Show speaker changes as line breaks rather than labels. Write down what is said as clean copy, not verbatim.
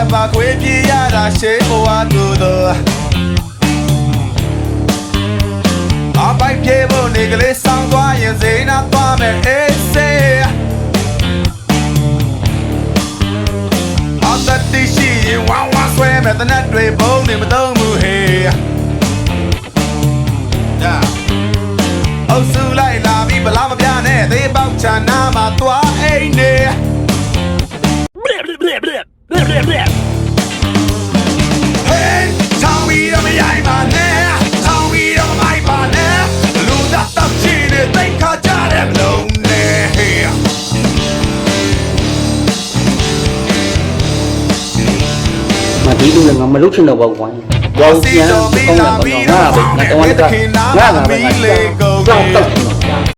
把鬼皮呀那些我都多，阿白皮不那个嘞上多也在那多没哎噻，阿在地西汪汪水没得那对不你们都不黑呀，欧苏来拉比不拉么偏呢，得包茶那么多哎呢。
ဒီလူလည်းငါမလုပ်ချင်တော့ဘူးကွာ။ဘောင်းပြန်ကောင်းတယ်ကောင်းငါပဲငါတော့ငါပဲငါတော့